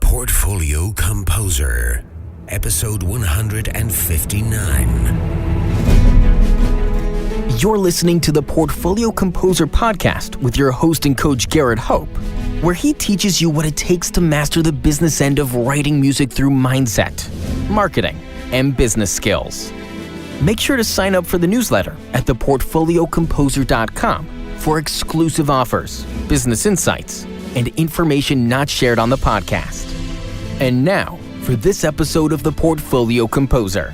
Portfolio Composer, episode 159. You're listening to the Portfolio Composer podcast with your host and coach Garrett Hope, where he teaches you what it takes to master the business end of writing music through mindset, marketing, and business skills. Make sure to sign up for the newsletter at theportfoliocomposer.com for exclusive offers, business insights, and information not shared on the podcast. And now, for this episode of the Portfolio Composer.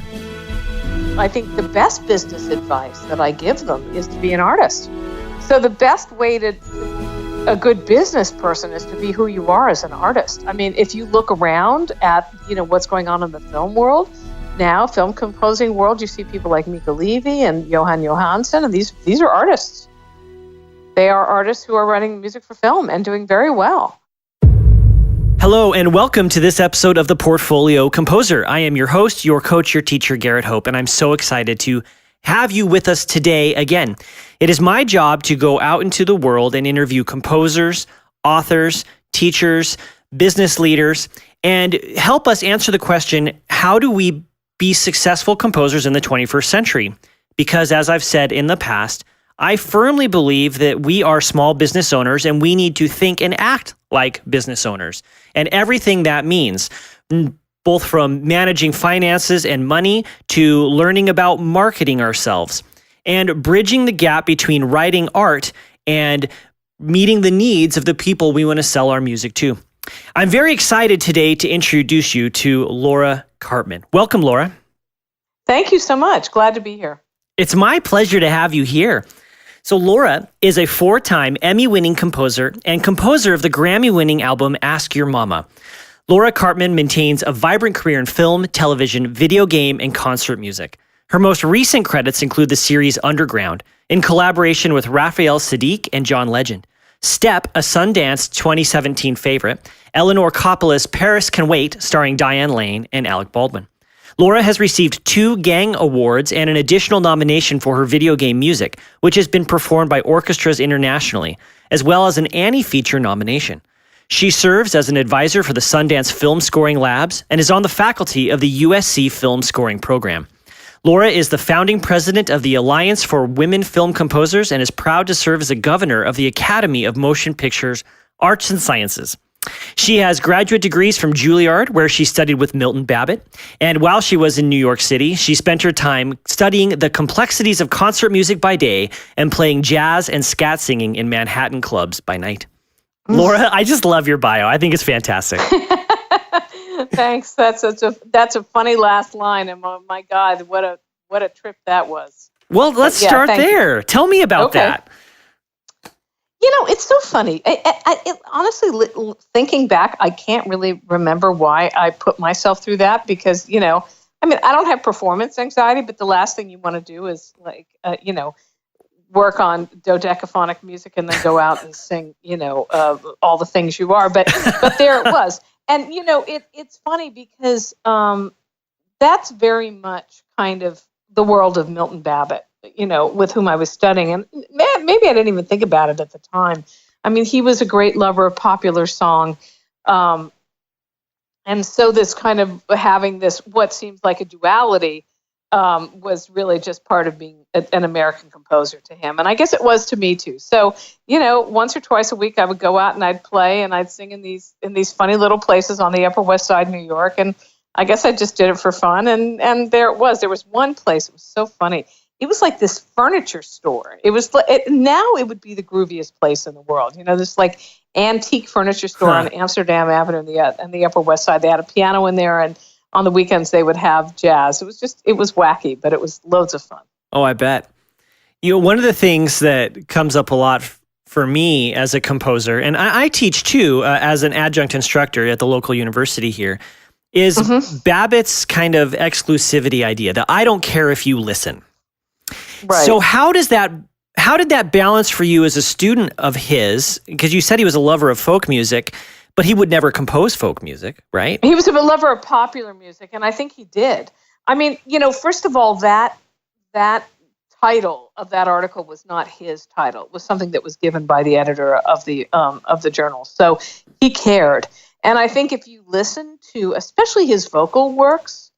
I think the best business advice that I give them is to be an artist. So the best way to a good business person is to be who you are as an artist. I mean, if you look around at, what's going on in the film world now, film composing world, you see people like Mika Levy and Johan Johansson, and these are artists. They are artists who are writing music for film and doing very well. Hello and welcome to this episode of the Portfolio Composer. I am your host, your coach, your teacher, Garrett Hope, and I'm so excited to have you with us today again. It is my job to go out into the world and interview composers, authors, teachers, business leaders, and help us answer the question, how do we be successful composers in the 21st century? Because as I've said in the past, I firmly believe that we are small business owners and we need to think and act like business owners. And everything that means, both from managing finances and money to learning about marketing ourselves and bridging the gap between writing art and meeting the needs of the people we want to sell our music to. I'm very excited today to introduce you to Laura Karpman. Welcome, Laura. Thank you so much. Glad to be here. It's my pleasure to have you here. So Laura is a 4-time Emmy-winning composer and composer of the Grammy-winning album Ask Your Mama. Laura Karpman maintains a vibrant career in film, television, video game, and concert music. Her most recent credits include the series Underground, in collaboration with Raphael, Saadiq, and John Legend. Step, a Sundance 2017 favorite, Eleanor Coppola's Paris Can Wait, starring Diane Lane and Alec Baldwin. Laura has received 2 Gang Awards and an additional nomination for her video game music, which has been performed by orchestras internationally, as well as an Annie feature nomination. She serves as an advisor for the Sundance Film Scoring Labs and is on the faculty of the USC Film Scoring Program. Laura is the founding president of the Alliance for Women Film Composers and is proud to serve as a governor of the Academy of Motion Pictures Arts and Sciences. She has graduate degrees from Juilliard, where she studied with Milton Babbitt. And while she was in New York City, she spent her time studying the complexities of concert music by day and playing jazz and scat singing in Manhattan clubs by night. Laura, I just love your bio. I think it's fantastic. Thanks. That's a funny last line. And oh my God, what a trip that was. Well, let's start there. Tell me about that. It's so funny. Honestly, thinking back, I can't really remember why I put myself through that because, I don't have performance anxiety, but the last thing you want to do is work on dodecaphonic music and then go out and sing, all the things you are. But there it was. And, it's funny because that's very much kind of the world of Milton Babbitt, with whom I was studying. And maybe I didn't even think about it at the time. I mean, he was a great lover of popular song. And so this kind of having this, what seems like a duality, was really just part of being an American composer to him. And I guess it was to me too. So, once or twice a week I would go out and I'd play and I'd sing in these funny little places on the Upper West Side, New York. And I guess I just did it for fun. And there it was. There was one place, it was so funny. It was like this furniture store. It was now it would be the grooviest place in the world. This like antique furniture store on Amsterdam Avenue in the Upper West Side. They had a piano in there, and on the weekends they would have jazz. It was wacky, but it was loads of fun. Oh, I bet. One of the things that comes up a lot for me as a composer, and I teach too as an adjunct instructor at the local university here, is Babbitt's kind of exclusivity idea that I don't care if you listen. Right. So how did that balance for you as a student of his? Because you said he was a lover of folk music, but he would never compose folk music, right? He was a lover of popular music, and I think he did. I mean, first of all, that title of that article was not his title. It was something that was given by the editor of the journal. So he cared. And I think if you listen to, especially his vocal works,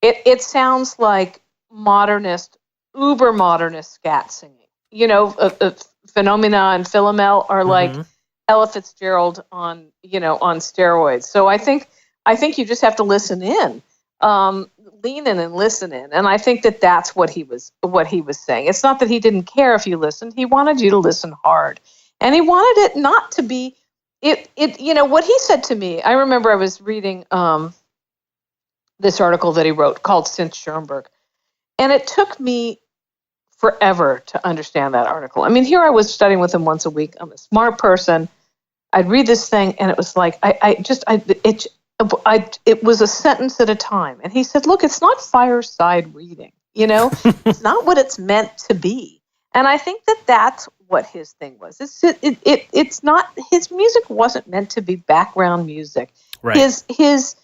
it sounds like uber modernist scat singing. Phenomena and Philomel are like Ella Fitzgerald on steroids. So I think you just have to listen in, lean in and listen in. And I think that's what he was saying. It's not that he didn't care if you listened. He wanted you to listen hard, and he wanted it not to be what he said to me. I remember I was reading this article that he wrote called Synth Schoenberg, and it took me forever to understand that article. I mean, here I was studying with him once a week. I'm a smart person. I'd read this thing, and it was like it was a sentence at a time. And he said, "Look, it's not fireside reading. It's not what it's meant to be." And I think that's what his thing was. It's not, his music wasn't meant to be background music. Right. His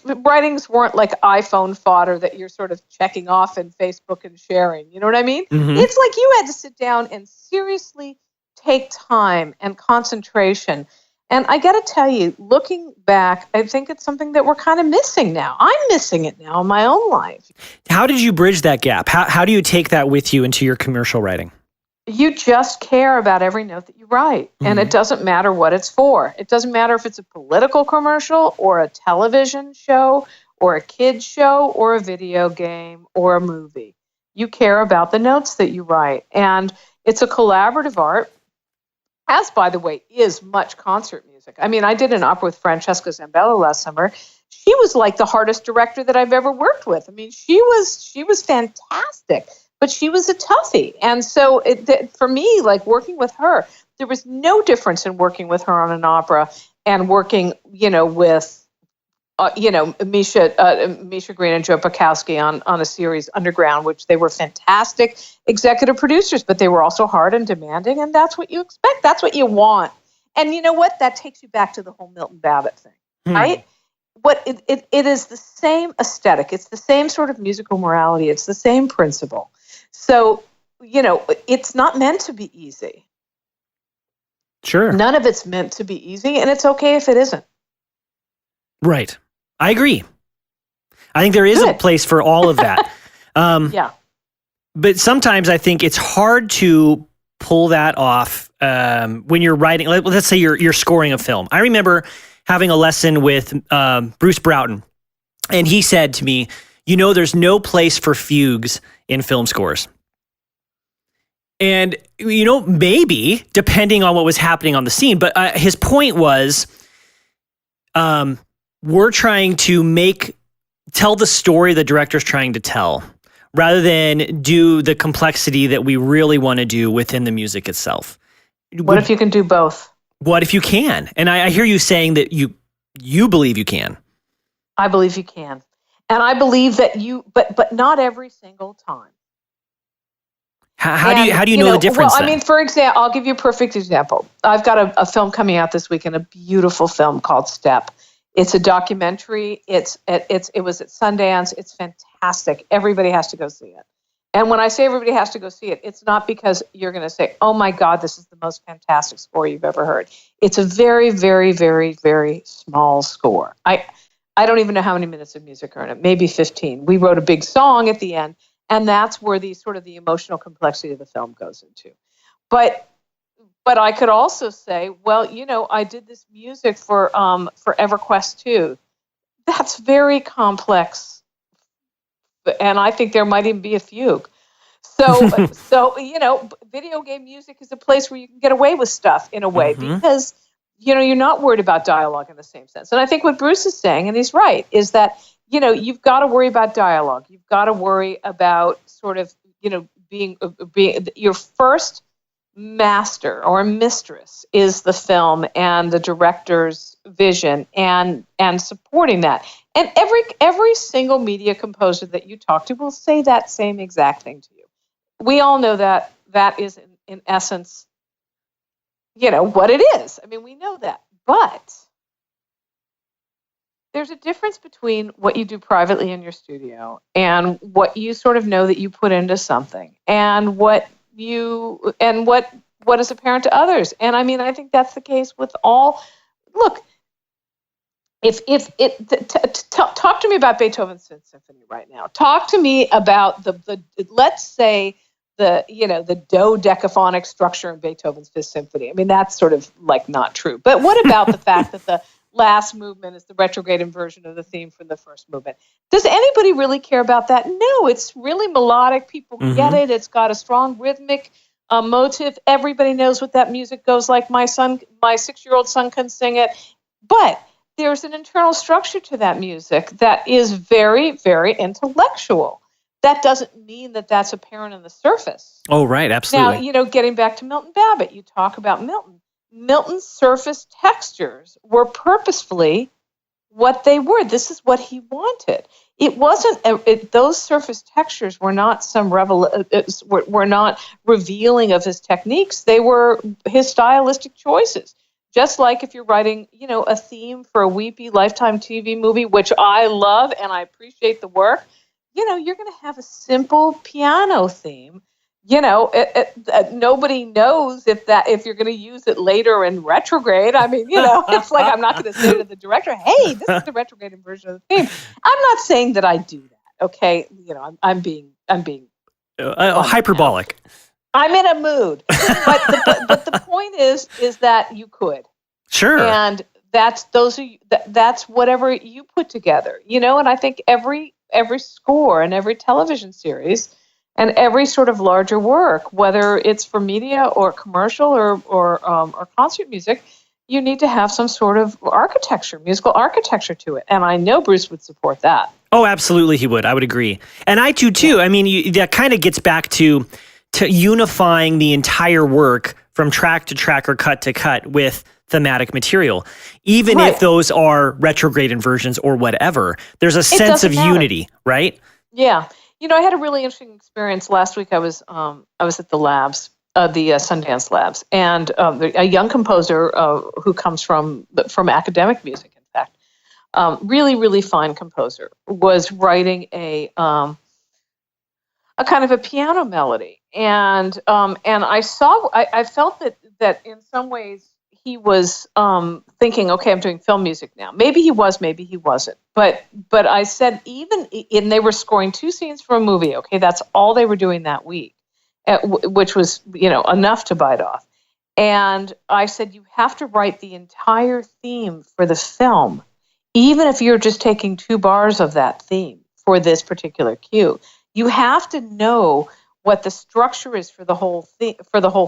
writings weren't like iPhone fodder that you're sort of checking off in Facebook and sharing. You know what I mean? Mm-hmm. It's like you had to sit down and seriously take time and concentration. And I got to tell you, looking back, I think it's something that we're kind of missing now. I'm missing it now in my own life. How did you bridge that gap? How do you take that with you into your commercial writing? You just care about every note that you write, and it doesn't matter what it's for. It doesn't matter if it's a political commercial or a television show or a kid's show or a video game or a movie. You care about the notes that you write, and it's a collaborative art, as, by the way, is much concert music. I mean, I did an opera with Francesca Zambello last summer. She was like the hardest director that I've ever worked with. I mean, she was fantastic. But she was a toughie. And so for me, like working with her, there was no difference in working with her on an opera and working, with, Misha Green and Joe Pakowski on a series, Underground, which they were fantastic executive producers, but they were also hard and demanding. And that's what you expect. That's what you want. And you know what? That takes you back to the whole Milton Babbitt thing, right? It is the same aesthetic. It's the same sort of musical morality. It's the same principle. So, it's not meant to be easy. Sure. None of it's meant to be easy, and it's okay if it isn't. Right. I agree. I think there is a place for all of that. Yeah. But sometimes I think it's hard to pull that off when you're writing. Let's say you're scoring a film. I remember having a lesson with Bruce Broughton, and he said to me, there's no place for fugues in film scores. And, maybe, depending on what was happening on the scene, but his point was, we're trying to tell the story the director's trying to tell, rather than do the complexity that we really want to do within the music itself. What if you can do both? What if you can? And I hear you saying that you believe you can. I believe you can. And I believe that but not every single time. How do you know the difference? Well, then? I mean, for example, I'll give you a perfect example. I've got a film coming out this weekend, a beautiful film called Step. It's a documentary. It was at Sundance. It's fantastic. Everybody has to go see it. And when I say everybody has to go see it, it's not because you're going to say, "Oh my God, this is the most fantastic score you've ever heard." It's a very, very, very, very small score. I don't even know how many minutes of music are in it, maybe 15. We wrote a big song at the end, and that's where the emotional complexity of the film goes into. But I could also say, well, I did this music for EverQuest 2. That's very complex, and I think there might even be a fugue. So video game music is a place where you can get away with stuff in a way because you're not worried about dialogue in the same sense. And I think what Bruce is saying, and he's right, is that, you've got to worry about dialogue. You've got to worry about sort of, being your first master or mistress is the film and the director's vision and supporting that. And every single media composer that you talk to will say that same exact thing to you. We all know that is in essence, what it is. I mean, we know that. But there's a difference between what you do privately in your studio and what you sort of know that you put into something and what is apparent to others. And I mean, I think that's the case with all look, talk to me about Beethoven's Fifth Symphony right now. Talk to me about the let's say the dodecaphonic structure in Beethoven's Fifth Symphony. I mean, that's sort of like not true. But what about the fact that the last movement is the retrograde inversion of the theme from the first movement? Does anybody really care about that? No, it's really melodic. People get it. It's got a strong rhythmic motive. Everybody knows what that music goes like. My 6-year-old son can sing it. But there's an internal structure to that music that is very, very intellectual. That doesn't mean that that's apparent on the surface. Oh, right. Absolutely. Now, getting back to Milton Babbitt, you talk about Milton. Milton's surface textures were purposefully what they were. This is what he wanted. It wasn't. Those surface textures were not were not revealing of his techniques. They were his stylistic choices. Just like if you're writing, a theme for a weepy Lifetime TV movie, which I love and I appreciate the work, you're going to have a simple piano theme. Nobody knows if you're going to use it later in retrograde. I mean, it's like I'm not going to say to the director, "Hey, this is the retrograde inversion of the theme." I'm not saying that I do that. Okay, I'm being hyperbolic. I'm in a mood, but the point is that you could, sure, and that's whatever you put together, and I think every score and every television series and every sort of larger work, whether it's for media or commercial or concert music, you need to have some sort of musical architecture to it, and I know Bruce would support that. Oh, absolutely, he would. I would agree, and I do too. I mean, that kind of gets back to unifying the entire work from track to track or cut to cut with thematic material. Even if those are retrograde inversions or whatever, there's a sense of unity, right? Yeah. I had a really interesting experience last week. I was at the labs, the Sundance Labs, and a young composer who comes from academic music, in fact, really, really fine composer, was writing a kind of a piano melody. And I felt that in some ways he was thinking, okay, I'm doing film music now. Maybe he was, maybe he wasn't. But I said, and they were scoring 2 scenes for a movie. Okay, that's all they were doing that week, which was enough to bite off. And I said, you have to write the entire theme for the film, even if you're just taking 2 bars of that theme for this particular cue. You have to know what the structure is for the whole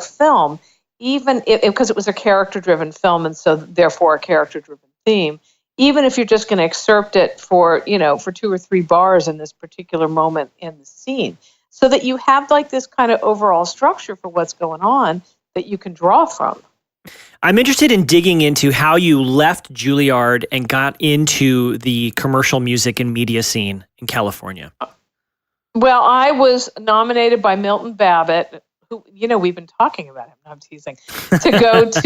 film, even because it was a character-driven film, and so therefore a character-driven theme. Even if you're just going to excerpt it for 2 or 3 bars in this particular moment in the scene, so that you have like this kind of overall structure for what's going on that you can draw from. I'm interested in digging into how you left Juilliard and got into the commercial music and media scene in California. Well, I was nominated by Milton Babbitt, who, we've been talking about him, I'm teasing, to go to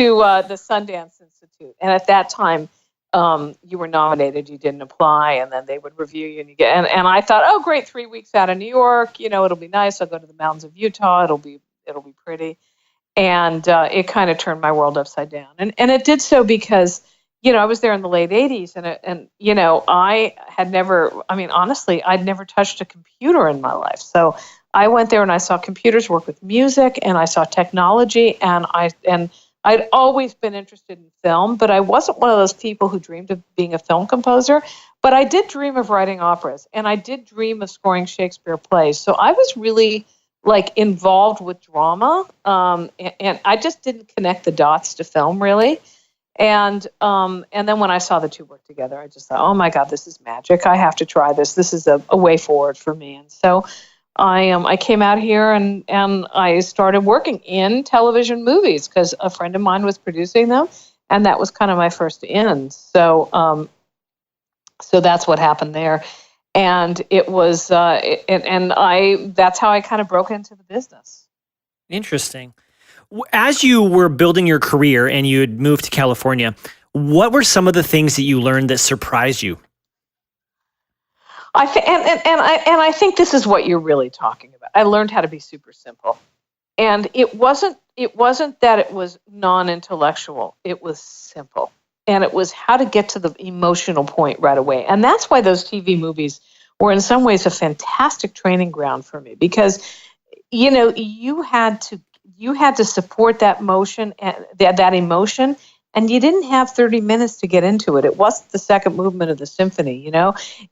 the Sundance Institute. And at that time, you were nominated, you didn't apply, and then they would review you. And I thought, oh, great, 3 weeks out of New York, it'll be nice. I'll go to the mountains of Utah. It'll be pretty. And it kind of turned my world upside down. And it did so because, I was there in the late 80s, and I had never, honestly, I'd never touched a computer in my life. So I went there and I saw computers work with music, and I saw technology, and I'd always been interested in film, but I wasn't one of those people who dreamed of being a film composer. But I did dream of writing operas, and I did dream of scoring Shakespeare plays. So I was really involved with drama, and I just didn't connect the dots to film really. And then when I saw the two work together, I just thought, oh my God, this is magic. I have to try this. This is a way forward for me. And so I came out here and I started working in television movies because a friend of mine was producing them, and that was kind of my first in. So that's what happened there. And it was, that's how I kind of broke into the business. Interesting. As you were building your career and you had moved to California, what were some of the things that you learned that surprised you? I think this is what you're really talking about. I learned how to be super simple, and it wasn't that it was non-intellectual. It was simple, and it was how to get to the emotional point right away. And that's why those TV movies were in some ways a fantastic training ground for me, because you had to support that motion and that emotion, and you didn't have 30 minutes to get into it. It wasn't the second movement of the symphony,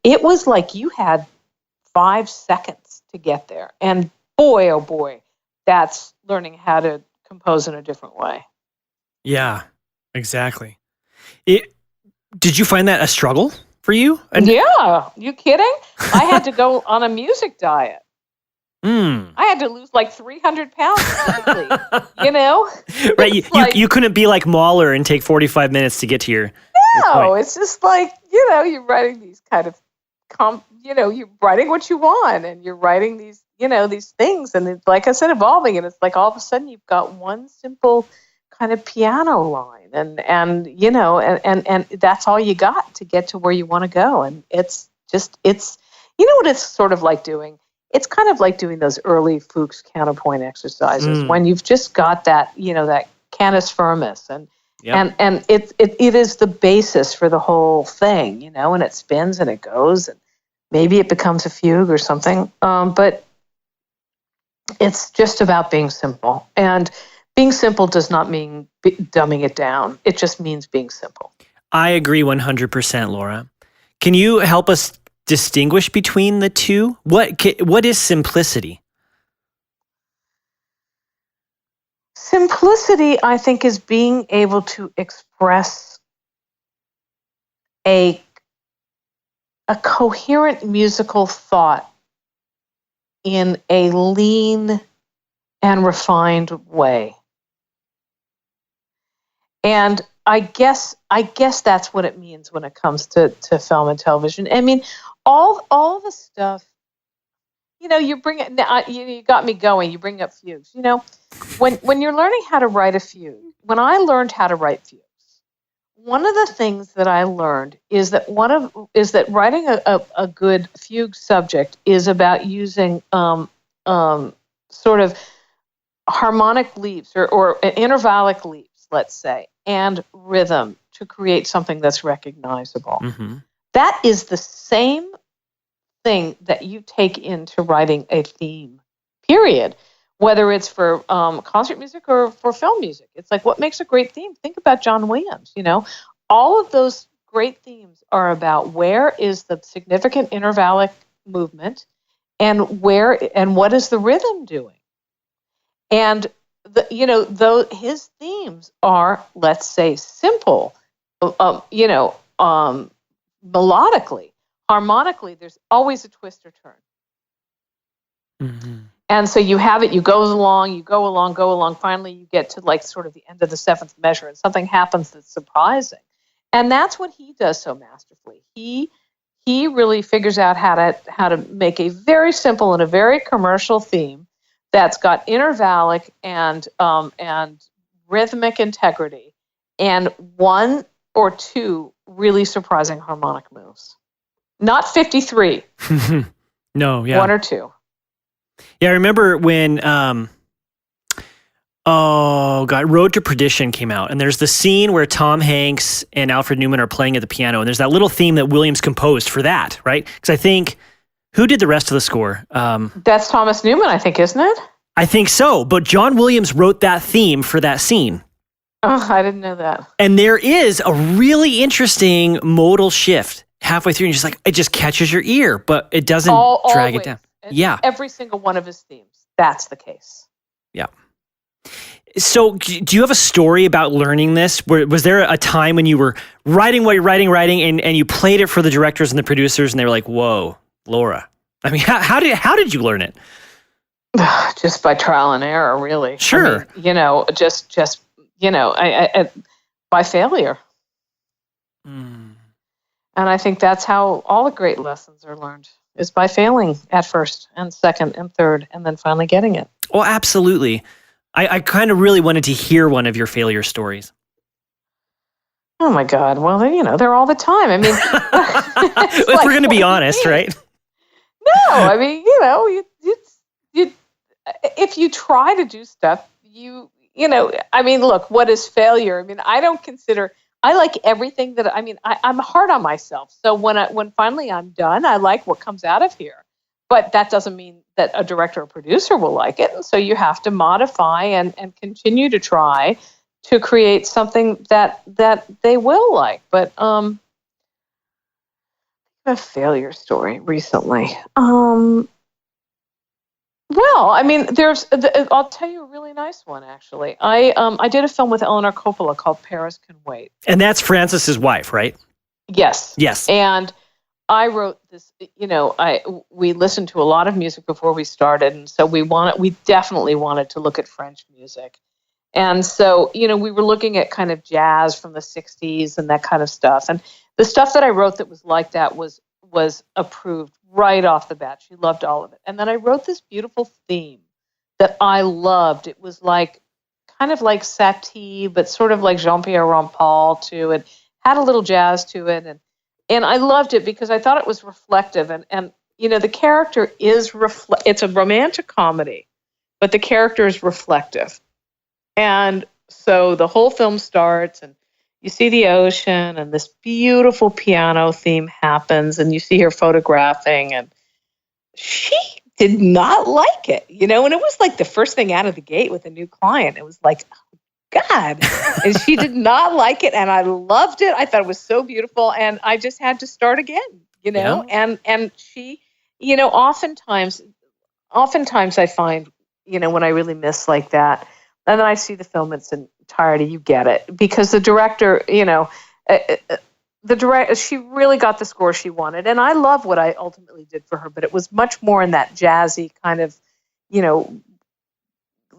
It was like you had 5 seconds to get there. And boy, oh boy, that's learning how to compose in a different way. Yeah, exactly. Did you find that a struggle for you? Yeah, you kidding? I had to go on a music diet. I had to lose like 300 pounds quickly, Right, you couldn't be like Mahler and take 45 minutes to get to your point. It's just like, you're writing these kind of, you're writing what you want, and you're writing these, these things, and it's, like I said, evolving, and it's like all of a sudden you've got one simple kind of piano line, and that's all you got to get to where you want to go. And it's what it's sort of like doing. It's kind of like doing those early Fuchs counterpoint exercises when you've just got that, that canus firmus, and it is the basis for the whole thing, and it spins and it goes, and maybe it becomes a fugue or something. But it's just about being simple, and being simple does not mean dumbing it down. It just means being simple. I agree 100%, Laura. Can you help us distinguish between the two? What is simplicity? Simplicity, I think, is being able to express a coherent musical thought in a lean and refined way. And I guess that's what it means when it comes to film and television. I mean, all the stuff, you bring it. You got me going. You bring up fugues. When you're learning how to write a fugue, when I learned how to write fugues, one of the things that I learned is that writing a good fugue subject is about using sort of harmonic leaps or intervallic leaps, let's say, and rhythm to create something that's recognizable. Mm-hmm. That is the same thing that you take into writing a theme, period, whether it's for concert music or for film music. It's like, what makes a great theme? Think about John Williams, All of those great themes are about where is the significant intervallic movement and what is the rhythm doing? And his themes are, let's say, simple, melodically. Harmonically, there's always a twist or turn. Mm-hmm. And so you have it, you go along. Finally, you get to like sort of the end of the 7th measure, and something happens that's surprising. And that's what he does so masterfully. He really figures out how to make a very simple and a very commercial theme that's got intervallic and rhythmic integrity, and 1 or 2 really surprising harmonic moves. Not 53. No, yeah. 1 or 2. Yeah, I remember when Road to Perdition came out, and there's the scene where Tom Hanks and Alfred Newman are playing at the piano, and there's that little theme that Williams composed for that, right? Because I think, who did the rest of the score? That's Thomas Newman, I think, isn't it? I think so, but John Williams wrote that theme for that scene. Oh, I didn't know that. And there is a really interesting modal shift halfway through, and just like, it just catches your ear, but it doesn't drag it down. Yeah. Every single one of his themes, that's the case. Yeah. So do you have a story about learning this? Was there a time when you were writing while you're writing, and you played it for the directors and the producers, and they were like, whoa, Laura. I mean, how did you learn it? Just by trial and error, really. Sure. I mean, just I by failure. Mm. And I think that's how all the great lessons are learned, is by failing at first and second and third, and then finally getting it. Well, absolutely. I kind of really wanted to hear one of your failure stories. Oh my God. Well, they're all the time. I mean, if we're going to be honest, right? No, I mean, you if you try to do stuff, I mean, look, what is failure? I mean, I don't consider I like everything I'm hard on myself. So when finally I'm done, I like what comes out of here. But that doesn't mean that a director or producer will like it. And so you have to modify and continue to try to create something that they will like. But a failure story recently. Well, I mean, I'll tell you a really nice one, actually. I did a film with Eleanor Coppola called Paris Can Wait. And that's Francis's wife, right? Yes. Yes. And I wrote this, we listened to a lot of music before we started, and so we definitely wanted to look at French music. And so, we were looking at kind of jazz from the 60s and that kind of stuff. And the stuff that I wrote that was like that was approved right off the bat. She loved all of it. And then I wrote this beautiful theme that I loved. It was kind of like Satie, but sort of like Jean-Pierre Rampal too. It had a little jazz to it. And I loved it because I thought it was reflective. And the character is it's a romantic comedy, but the character is reflective. And so the whole film starts, and you see the ocean, and this beautiful piano theme happens, and you see her photographing, and she did not like it, and it was like the first thing out of the gate with a new client. It was like, oh, God. And she did not like it, and I loved it. I thought it was so beautiful, and I just had to start again, Yeah. and she, oftentimes I find, when I really miss like that, and then I see the film in its entirety, you get it. Because the director, she really got the score she wanted. And I love what I ultimately did for her, but it was much more in that jazzy kind of,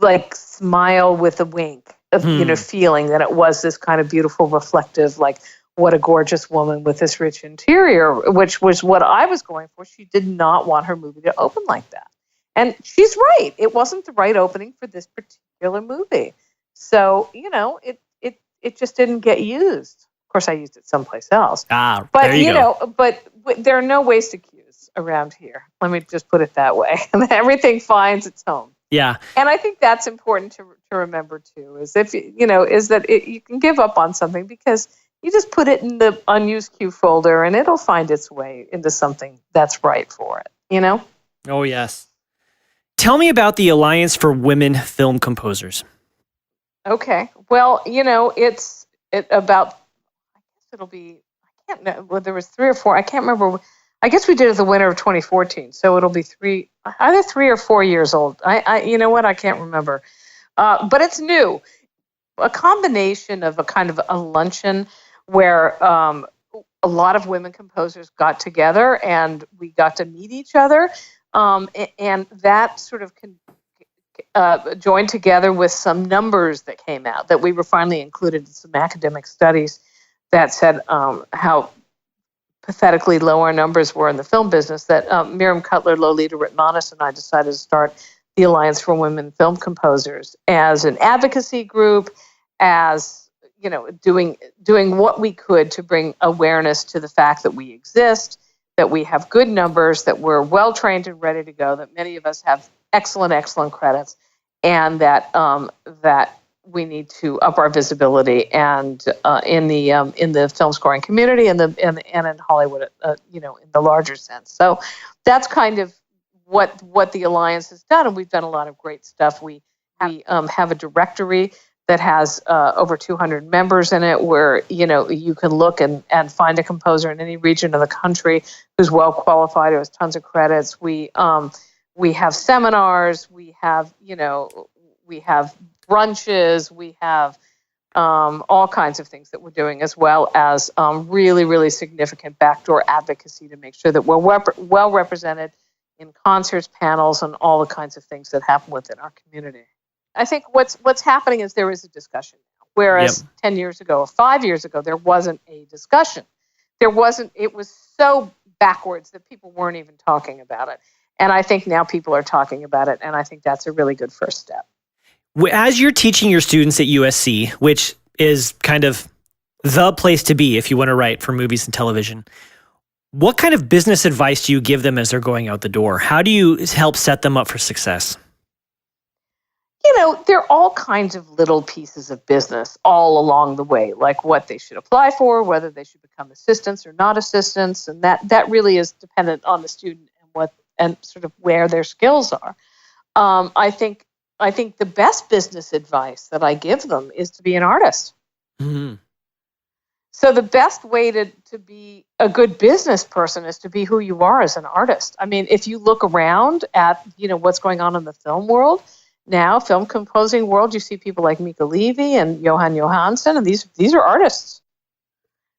like smile with a wink of, feeling than it was this kind of beautiful, reflective, like, what a gorgeous woman with this rich interior, which was what I was going for. She did not want her movie to open like that. And she's right. It wasn't the right opening for this particular movie. So, it just didn't get used. Of course, I used it someplace else. But there you go. But there are no wasted cues around here. Let me just put it that way. Everything finds its home. Yeah. And I think that's important to remember too, is you can give up on something because you just put it in the unused cue folder and it'll find its way into something that's right for it, Oh, yes. Tell me about the Alliance for Women Film Composers. Okay. Well, it's about, I guess it'll be, I can't know, well, there was 3 or 4, I can't remember. I guess we did it the winter of 2014, so it'll be either 3 or 4 years old. I you know what, I can't remember. But it's new. A combination of a kind of a luncheon where a lot of women composers got together and we got to meet each other. And that sort of joined together with some numbers that came out that we were finally included in some academic studies that said how pathetically low our numbers were in the film business, that Miriam Cutler, Lolita Ritmanis, and I decided to start the Alliance for Women Film Composers as an advocacy group, as doing what we could to bring awareness to the fact that we exist, that we have good numbers, that we're well trained and ready to go, that many of us have excellent credits, and that we need to up our visibility and in the film scoring community and in Hollywood, in the larger sense. So that's kind of what the Alliance has done, and we've done a lot of great stuff. We have a directory that has over 200 members in it, where you can look and find a composer in any region of the country who's well qualified, who has tons of credits. We have seminars, we have brunches, we have all kinds of things that we're doing, as well as really, really significant backdoor advocacy to make sure that we're well represented in concerts, panels, and all the kinds of things that happen within our community. I think what's happening is there is a discussion now, whereas 10 years ago or 5 years ago, there wasn't a discussion. It was so backwards that people weren't even talking about it. And I think now people are talking about it, and I think that's a really good first step. As you're teaching your students at USC, which is kind of the place to be if you want to write for movies and television, what kind of business advice do you give them as they're going out the door? How do you help set them up for success? There are all kinds of little pieces of business all along the way, like what they should apply for, whether they should become assistants or not assistants, and that really is dependent on the student and sort of where their skills are. I think the best business advice that I give them is to be an artist. Mm-hmm. So the best way to be a good business person is to be who you are as an artist. I mean, if you look around at what's going on in the film world now, film composing world, you see people like Mika Levy and Johan Johansson, and these are artists.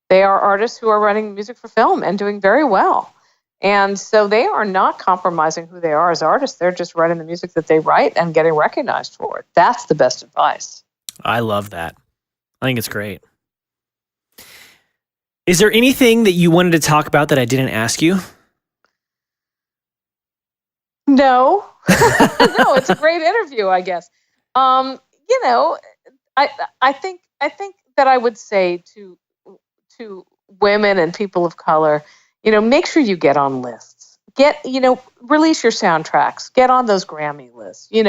They are artists who are writing music for film and doing very well. And so they are not compromising who they are as artists. They're just writing the music that they write and getting recognized for it. That's the best advice. I love that. I think it's great. Is there anything that you wanted to talk about that I didn't ask you? No. No, it's a great interview, I guess. I think that I would say to women and people of color, make sure you get on lists. Release your soundtracks. Get on those Grammy lists. Take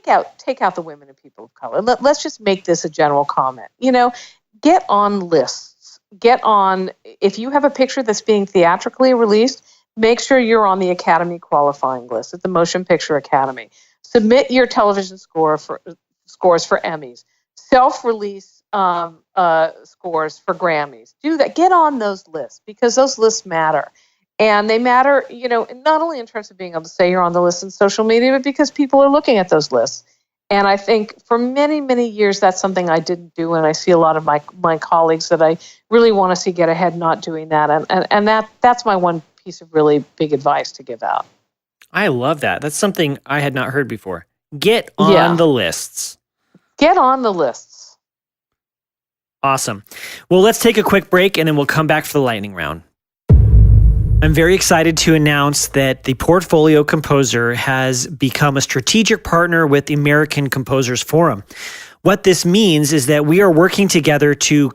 out the women and people of color. Let's just make this a general comment. Get on lists. Get on, if you have a picture that's being theatrically released, make sure you're on the Academy qualifying list at the Motion Picture Academy. Submit your television scores for Emmys. Self-release scores for Grammys. Do that. Get on those lists because those lists matter. And they matter, not only in terms of being able to say you're on the list in social media, but because people are looking at those lists. And I think for many, many years, that's something I didn't do. And I see a lot of my colleagues that I really want to see get ahead not doing that. And that's my one piece of really big advice to give out. I love that. That's something I had not heard before. Get on the lists. Get on the lists. Awesome. Well, let's take a quick break and then we'll come back for the lightning round. I'm very excited to announce that the Portfolio Composer has become a strategic partner with the American Composers Forum. What this means is that we are working together to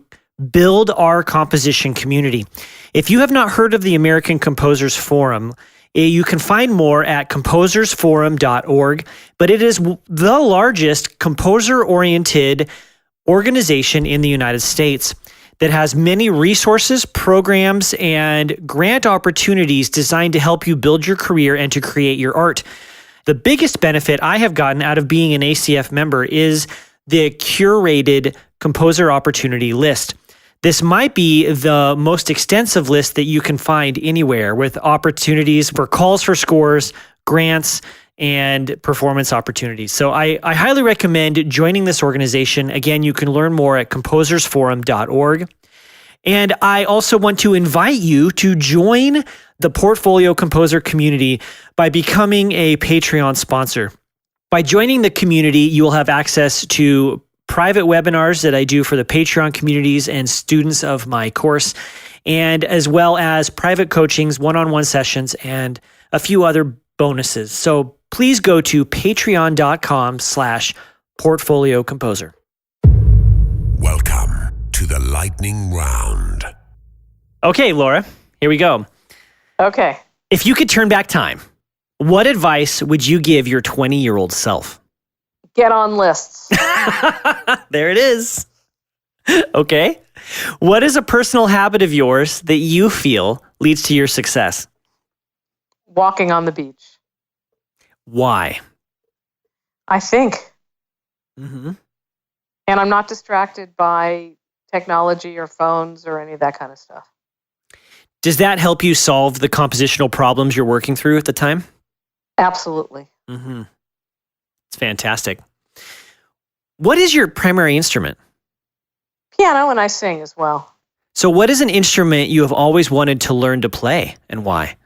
build our composition community. If you have not heard of the American Composers Forum, you can find more at composersforum.org, but it is the largest composer-oriented organization in the United States that has many resources, programs, and grant opportunities designed to help you build your career and to create your art. The biggest benefit I have gotten out of being an ACF member is the curated composer opportunity list. This might be the most extensive list that you can find anywhere, with opportunities for calls for scores, grants, and performance opportunities. So I highly recommend joining this organization. Again, you can learn more at composersforum.org. And I also want to invite you to join the Portfolio Composer community by becoming a Patreon sponsor. By joining the community, you will have access to private webinars that I do for the Patreon communities and students of my course, and as well as private coachings, one-on-one sessions, and a few other bonuses. So please go to patreon.com/Portfolio Composer. Welcome to the lightning round. Okay, Laura, here we go. Okay. If you could turn back time, what advice would you give your 20-year-old self? Get on lists. There it is. Okay. What is a personal habit of yours that you feel leads to your success? Walking on the beach. Why? I think. Mm-hmm. And I'm not distracted by technology or phones or any of that kind of stuff. Does that help you solve the compositional problems you're working through at the time? Absolutely. Mm-hmm. It's fantastic. What is your primary instrument? Piano, and I sing as well. So what is an instrument you have always wanted to learn to play, and why?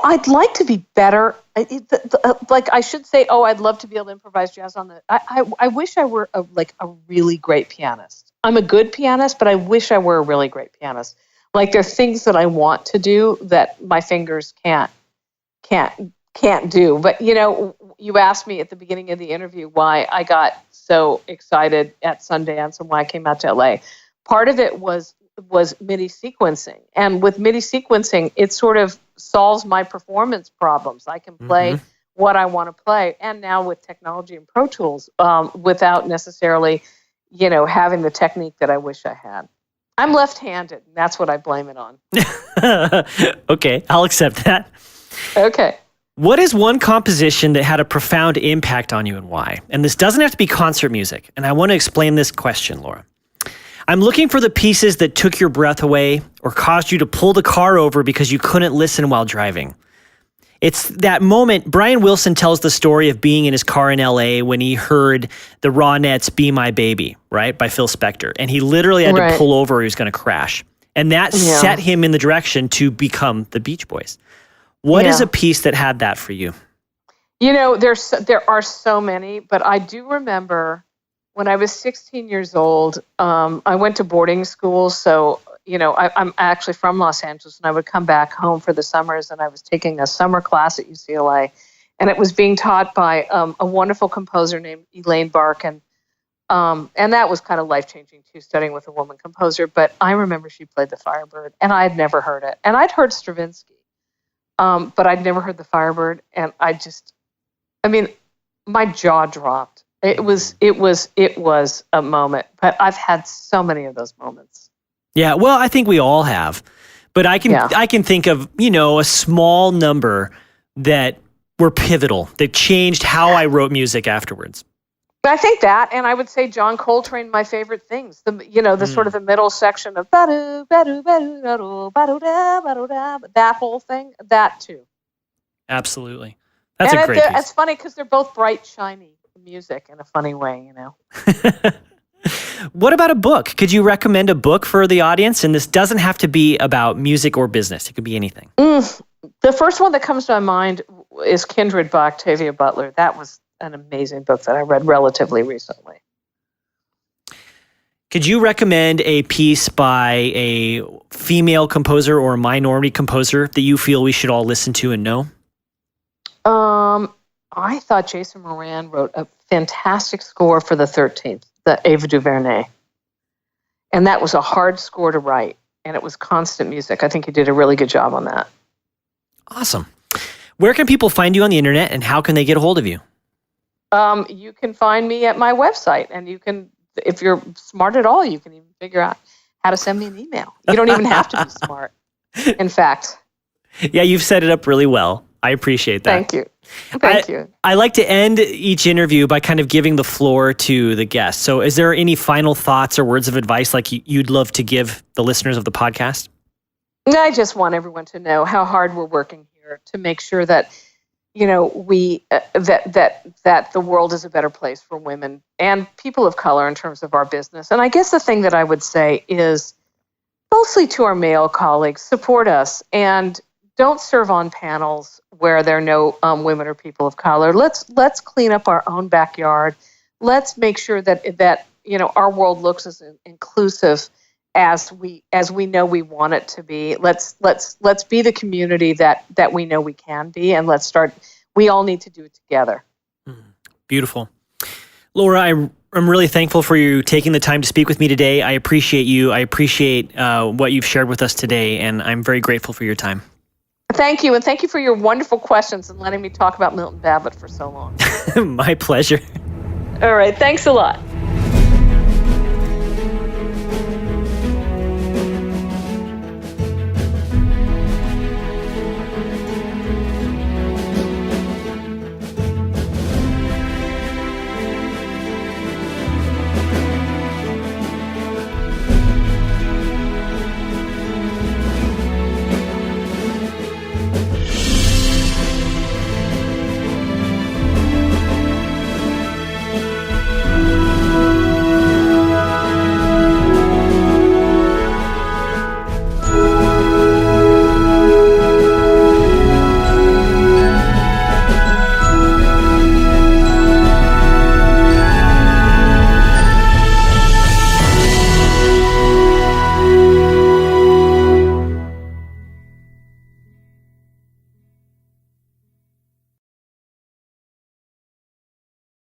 I'd like to be better. I should say, I'd love to be able to improvise jazz on the. I wish I were a really great pianist. I'm a good pianist, but I wish I were a really great pianist. Like, there are things that I want to do that my fingers can't do. But you asked me at the beginning of the interview why I got so excited at Sundance and why I came out to LA. Part of it was was MIDI sequencing. And with MIDI sequencing, it sort of solves my performance problems. I can play what I want to play. And now with technology and Pro Tools, without necessarily, having the technique that I wish I had. I'm left-handed, and that's what I blame it on. Okay, I'll accept that. Okay. What is one composition that had a profound impact on you and why? And this doesn't have to be concert music. And I want to explain this question, Laura. I'm looking for the pieces that took your breath away or caused you to pull the car over because you couldn't listen while driving. It's that moment. Brian Wilson tells the story of being in his car in LA when he heard the Ronettes' Be My Baby, right, by Phil Spector. And he literally had to pull over or he was going to crash. And that set him in the direction to become the Beach Boys. What is a piece that had that for you? There are so many, but I do remember when I was 16 years old, I went to boarding school. So, I'm actually from Los Angeles, and I would come back home for the summers, and I was taking a summer class at UCLA, and it was being taught by a wonderful composer named Elaine Barkin. And that was kind of life-changing, too, studying with a woman composer. But I remember she played the Firebird, and I had never heard it. And I'd heard Stravinsky, but I'd never heard the Firebird, and my jaw dropped. It was a moment, but I've had so many of those moments. Yeah, well, I think we all have, but I can think of, a small number that were pivotal, that changed how I wrote music afterwards. I think that, and I would say John Coltrane, my favorite things, the sort of the middle section of ba-do, ba-do, ba-do, ba-do, ba-do, da, ba-do, da, that whole thing, that too. Absolutely. That's a great piece. It's funny because they're both bright, shiny music in a funny way, What about a book? Could you recommend a book for the audience? And this doesn't have to be about music or business. It could be anything. The first one that comes to my mind is Kindred by Octavia Butler. That was an amazing book that I read relatively recently. Could you recommend a piece by a female composer or a minority composer that you feel we should all listen to and know? I thought Jason Moran wrote a fantastic score for the 13th, the Ava DuVernay. And that was a hard score to write, and it was constant music. I think he did a really good job on that. Awesome. Where can people find you on the internet, and how can they get a hold of you? You can find me at my website, and you can, if you're smart at all, you can even figure out how to send me an email. You don't even have to be smart, in fact. Yeah, you've set it up really well. I appreciate that. Thank you. Thank you. I like to end each interview by kind of giving the floor to the guest. So is there any final thoughts or words of advice like you'd love to give the listeners of the podcast? I just want everyone to know how hard we're working here to make sure that, we that the world is a better place for women and people of color in terms of our business. And I guess the thing that I would say is mostly to our male colleagues, support us and don't serve on panels where there are no women or people of color. Let's clean up our own backyard. Let's make sure that our world looks as inclusive as we know we want it to be. Let's be the community that we know we can be, and let's start. We all need to do it together. Beautiful, Laura. I'm really thankful for you taking the time to speak with me today. I appreciate you. I appreciate what you've shared with us today, and I'm very grateful for your time. Thank you, and thank you for your wonderful questions and letting me talk about Milton Babbitt for so long. My pleasure. All right, thanks a lot.